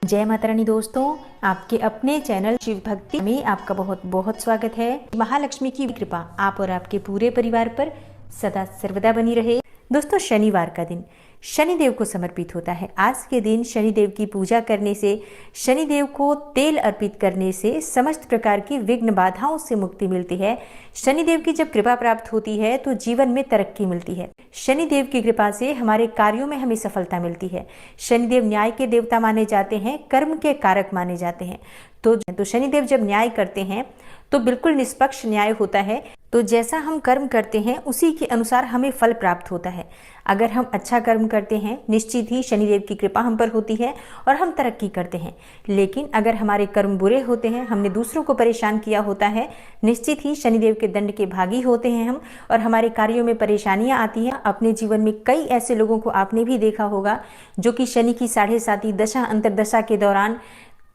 जय माता रानी दोस्तों, आपके अपने चैनल शिव भक्ति में आपका बहुत बहुत स्वागत है। महालक्ष्मी की कृपा आप और आपके पूरे परिवार पर सदा सर्वदा बनी रहे। दोस्तों, शनिवार का दिन शनिदेव को समर्पित होता है। आज के दिन शनिदेव की पूजा करने से, शनिदेव को तेल अर्पित करने से समस्त प्रकार की विघ्न बाधाओं से मुक्ति मिलती है। शनिदेव की जब कृपा प्राप्त होती है तो जीवन में तरक्की मिलती है। शनिदेव की कृपा से हमारे कार्यों में हमें सफलता मिलती है। शनिदेव न्याय के देवता माने जाते हैं, कर्म के कारक माने जाते हैं। तो शनिदेव जब न्याय करते हैं तो बिल्कुल निष्पक्ष न्याय होता है। तो जैसा हम कर्म करते हैं उसी के अनुसार हमें फल प्राप्त होता है। अगर हम अच्छा कर्म करते हैं निश्चित ही शनिदेव की कृपा हम पर होती है और हम तरक्की करते हैं। लेकिन अगर हमारे कर्म बुरे होते हैं, हमने दूसरों को परेशान किया होता है, निश्चित ही शनिदेव के दंड के भागी होते हैं हम और हमारे कार्यों में परेशानियां आती हैं। अपने जीवन में कई ऐसे लोगों को आपने भी देखा होगा जो कि शनि की 7.5 दशा अंतरदशा के दौरान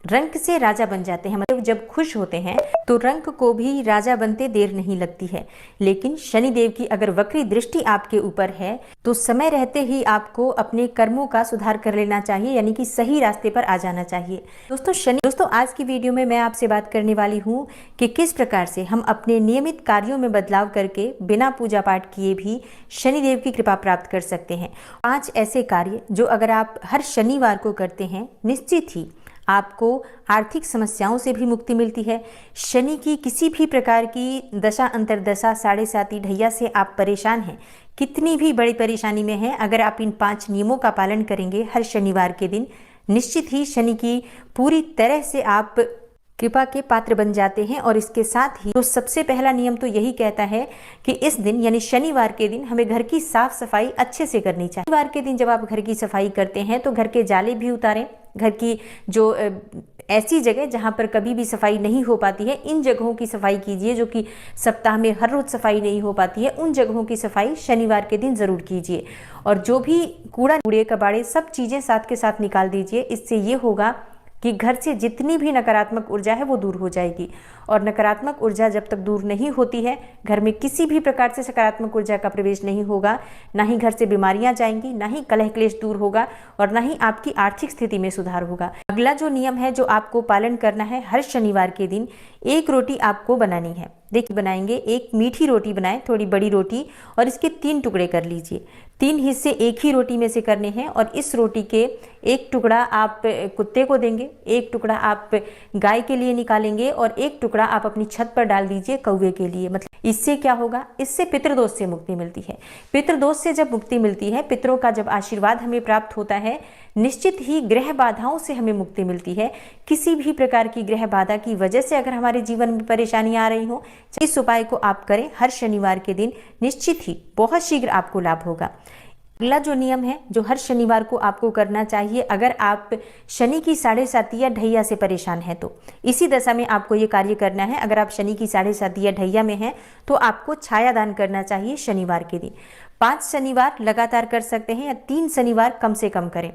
रंक से राजा बन जाते हैं। मतलब जब खुश होते हैं तो रंक को भी राजा बनते देर नहीं लगती है। लेकिन शनिदेव की अगर वक्री दृष्टि आपके ऊपर है तो समय रहते ही आपको अपने कर्मों का सुधार कर लेना चाहिए, यानी कि सही रास्ते पर आ जाना चाहिए। दोस्तों आज की वीडियो में मैं आपसे बात करने वाली हूँ कि किस प्रकार से हम अपने नियमित कार्यों में बदलाव करके बिना पूजा पाठ किए भी शनिदेव की कृपा प्राप्त कर सकते हैं। 5 ऐसे कार्य जो अगर आप हर शनिवार को करते हैं निश्चित ही आपको आर्थिक समस्याओं से भी मुक्ति मिलती है। शनि की किसी भी प्रकार की दशा अंतरदशा 7.5 ढैया से आप परेशान हैं, कितनी भी बड़ी परेशानी में हैं, अगर आप इन 5 नियमों का पालन करेंगे हर शनिवार के दिन, निश्चित ही शनि की पूरी तरह से आप कृपा के पात्र बन जाते हैं। और इसके साथ ही तो सबसे पहला नियम तो यही कहता है कि इस दिन यानी शनिवार के दिन हमें घर की साफ सफाई अच्छे से करनी चाहिए। शनिवार के दिन जब आप घर की सफाई करते हैं तो घर के जाले भी उतारें। घर की जो ऐसी जगह जहां पर कभी भी सफाई नहीं हो पाती है, इन जगहों की सफाई कीजिए। जो कि सप्ताह में हर रोज सफाई नहीं हो पाती है, उन जगहों की सफाई शनिवार के दिन जरूर कीजिए। और जो भी कूड़े कबाड़े सब चीजें साथ के साथ निकाल दीजिए। इससे ये होगा कि घर से जितनी भी नकारात्मक ऊर्जा है वो दूर हो जाएगी। और नकारात्मक ऊर्जा जब तक दूर नहीं होती है, घर में किसी भी प्रकार से सकारात्मक ऊर्जा का प्रवेश नहीं होगा, ना ही घर से बीमारियां जाएंगी, ना ही कलह क्लेश दूर होगा और ना ही आपकी आर्थिक स्थिति में सुधार होगा। अगला जो नियम है जो आपको पालन करना है, हर शनिवार के दिन 1 रोटी आपको बनानी है। देखिए बनाएंगे, एक मीठी रोटी बनाएं, थोड़ी बड़ी रोटी, और इसके 3 टुकड़े कर लीजिए। 3 हिस्से एक ही रोटी में से करने हैं और इस रोटी के 1 टुकड़ा आप कुत्ते को देंगे, 1 टुकड़ा आप गाय के लिए निकालेंगे और 1 टुकड़ा आप अपनी छत पर डाल दीजिए कौवे के लिए। मतलब इससे क्या होगा, इससे पितृदोष से मुक्ति मिलती है। पितृदोष से जब मुक्ति मिलती है, पितरों का जब आशीर्वाद हमें प्राप्त होता है, निश्चित ही ग्रह बाधाओं से हमें मुक्ति मिलती है। किसी भी प्रकार की ग्रह बाधा की वजह से अगर हमारे जीवन में परेशानी आ रही हो, इस उपाय को आप करें हर शनिवार के दिन, निश्चित ही बहुत शीघ्र आपको लाभ होगा। अगला जो नियम है जो हर शनिवार को आपको करना चाहिए, अगर आप शनि की 7.5 ढैया से परेशान हैं तो इसी दशा में आपको ये कार्य करना है। अगर आप शनि की 7.5 ढैया में हैं तो आपको छाया दान करना चाहिए शनिवार के दिन। 5 शनिवार लगातार कर सकते हैं या 3 शनिवार कम से कम करें।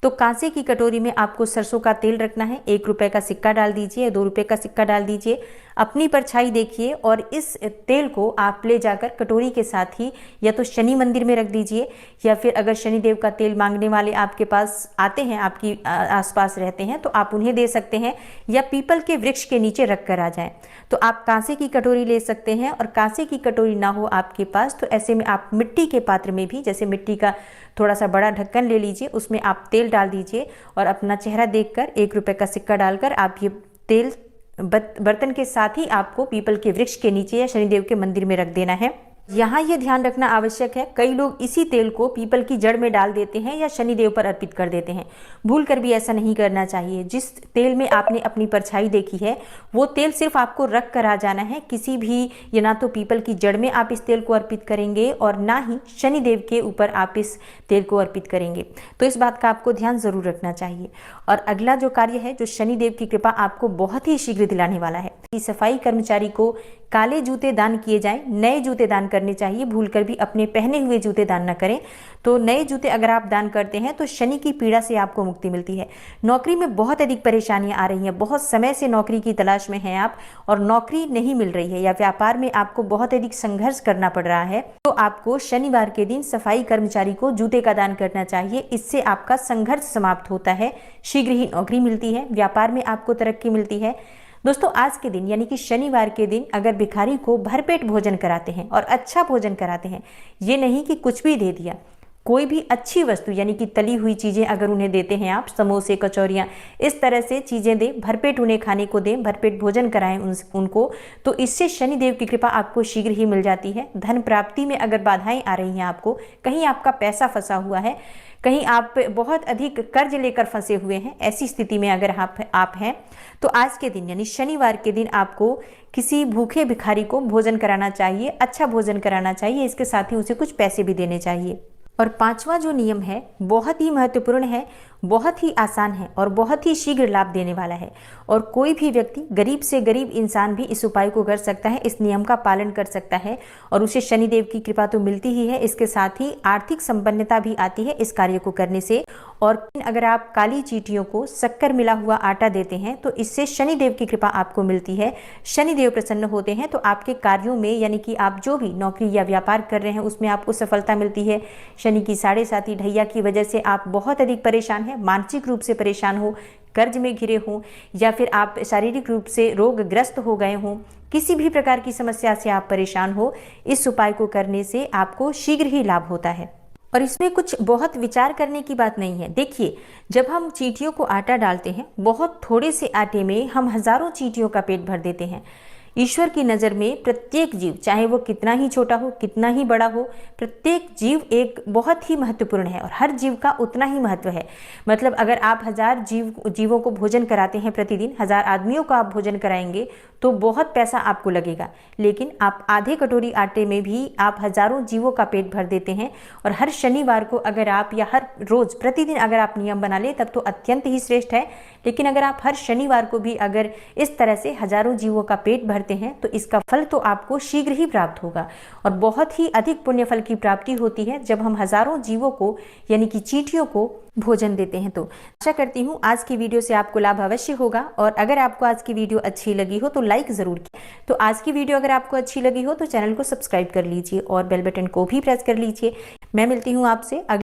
तो कांसे की कटोरी में आपको सरसों का तेल रखना है, 1 रुपए का सिक्का डाल दीजिए, 2 रुपए का सिक्का डाल दीजिए, अपनी परछाई देखिए और इस तेल को आप ले जाकर कटोरी के साथ ही या तो शनि मंदिर में रख दीजिए, या फिर अगर शनिदेव का तेल मांगने वाले आपके पास आते हैं, आपकी आसपास रहते हैं, तो आप उन्हें दे सकते हैं, या पीपल के वृक्ष के नीचे रख कर आ जाएं। तो आप कांसे की कटोरी ले सकते हैं, और कांसे की कटोरी ना हो आपके पास तो ऐसे में आप मिट्टी के पात्र में भी, जैसे मिट्टी का थोड़ा सा बड़ा ढक्कन ले लीजिए, उसमें आप तेल डाल दीजिए और अपना चेहरा देखकर 1 रुपए का सिक्का डालकर आप ये तेल बर्तन के साथ ही आपको पीपल के वृक्ष के नीचे या शनिदेव के मंदिर में रख देना है। यहाँ ये ध्यान रखना आवश्यक है, कई लोग इसी तेल को पीपल की जड़ में डाल देते हैं या शनिदेव पर अर्पित कर देते हैं। भूल कर भी ऐसा नहीं करना चाहिए। जिस तेल में आपने अपनी परछाई देखी है वो तेल सिर्फ आपको रख कर आ जाना है। किसी भी या ना तो पीपल की जड़ में आप इस तेल को अर्पित करेंगे और ना ही शनिदेव के ऊपर आप इस तेल को अर्पित करेंगे। तो इस बात का आपको ध्यान जरूर रखना चाहिए। और अगला जो कार्य है जो शनिदेव की कृपा आपको बहुत ही शीघ्र दिलाने वाला है, सफाई कर्मचारी को काले जूते दान किए जाएं, नए जूते दान करने चाहिए, भूलकर भी अपने पहने हुए जूते दान न करें। तो नए जूते अगर आप दान करते हैं तो शनि की पीड़ा से आपको मुक्ति मिलती है। नौकरी में बहुत अधिक परेशानियां आ रही हैं, बहुत समय से नौकरी की तलाश में हैं आप और नौकरी नहीं मिल रही है, या व्यापार में आपको बहुत अधिक संघर्ष करना पड़ रहा है, तो आपको शनिवार के दिन सफाई कर्मचारी को जूते का दान करना चाहिए। इससे आपका संघर्ष समाप्त होता है, शीघ्र ही नौकरी मिलती है, व्यापार में आपको तरक्की मिलती है। दोस्तों, आज के दिन यानी कि शनिवार के दिन अगर भिखारी को भरपेट भोजन कराते हैं और अच्छा भोजन कराते हैं, ये नहीं कि कुछ भी दे दिया, कोई भी अच्छी वस्तु यानी कि तली हुई चीज़ें अगर उन्हें देते हैं आप, समोसे, कचौरियाँ, इस तरह से चीज़ें दें, भरपेट उन्हें खाने को दें, भरपेट भोजन कराएं उनको, तो इससे शनिदेव की कृपा आपको शीघ्र ही मिल जाती है। धन प्राप्ति में अगर बाधाएं आ रही हैं आपको, कहीं आपका पैसा फंसा हुआ है, कहीं आप बहुत अधिक कर्ज लेकर फंसे हुए हैं, ऐसी स्थिति में अगर आप हैं, तो आज के दिन यानी शनिवार के दिन आपको किसी भूखे भिखारी को भोजन कराना चाहिए, अच्छा भोजन कराना चाहिए, इसके साथ ही उसे कुछ पैसे भी देने चाहिए। और पांचवा जो नियम है बहुत ही महत्वपूर्ण है, बहुत ही आसान है और बहुत ही शीघ्र लाभ देने वाला है, और कोई भी व्यक्ति, गरीब से गरीब इंसान भी इस उपाय को कर सकता है, इस नियम का पालन कर सकता है और उसे शनिदेव की कृपा तो मिलती ही है, इसके साथ ही आर्थिक संपन्नता भी आती है इस कार्य को करने से। और अगर आप काली चींटियों को शक्कर मिला हुआ आटा देते हैं तो इससे शनिदेव की कृपा आपको मिलती है, शनिदेव प्रसन्न होते हैं, तो आपके कार्यों में यानी कि आप जो भी नौकरी या व्यापार कर रहे हैं उसमें आपको सफलता मिलती है। शनि की 7.5 ढैया की वजह से आप बहुत अधिक परेशान हैं, मानसिक रूप से परेशान हो, कर्ज में घिरे हों, या फिर आप शारीरिक रूप से रोगग्रस्त हो गए हों, किसी भी प्रकार की समस्या से आप परेशान हो, इस उपाय को करने से आपको शीघ्र ही लाभ होता है। और इसमें कुछ बहुत विचार करने की बात नहीं है। देखिए, जब हम चींटियों को आटा डालते हैं, बहुत थोड़े से आटे में हम हजारों चींटियों का पेट भर देते हैं। ईश्वर की नज़र में प्रत्येक जीव, चाहे वो कितना ही छोटा हो, कितना ही बड़ा हो, प्रत्येक जीव एक बहुत ही महत्वपूर्ण है और हर जीव का उतना ही महत्व है। मतलब अगर आप 1000 जीवों को भोजन कराते हैं प्रतिदिन, 1000 आदमियों को आप भोजन कराएंगे तो बहुत पैसा आपको लगेगा, लेकिन आप आधे कटोरी आटे में भी आप हजारों जीवों का पेट भर देते हैं। और हर शनिवार को अगर आप, या हर रोज़ प्रतिदिन अगर आप नियम बना ले तब तो अत्यंत ही श्रेष्ठ है, लेकिन अगर आप हर शनिवार को भी अगर इस तरह से हजारों जीवों का पेट भरते हैं तो इसका फल तो आपको शीघ्र ही प्राप्त होगा और बहुत ही अधिक पुण्य फल की प्राप्ति होती है जब हम हजारों जीवों को यानी कि चींटियों को भोजन देते हैं। तो आशा करती हूँ आज की वीडियो से आपको लाभ अवश्य होगा, और अगर आपको आज की वीडियो अच्छी लगी हो तो लाइक जरूर कीजिए। तो आज की वीडियो अगर आपको अच्छी लगी हो तो चैनल को सब्सक्राइब कर लीजिए और बेल बटन को भी प्रेस कर लीजिए। मैं मिलती हूँ आपसे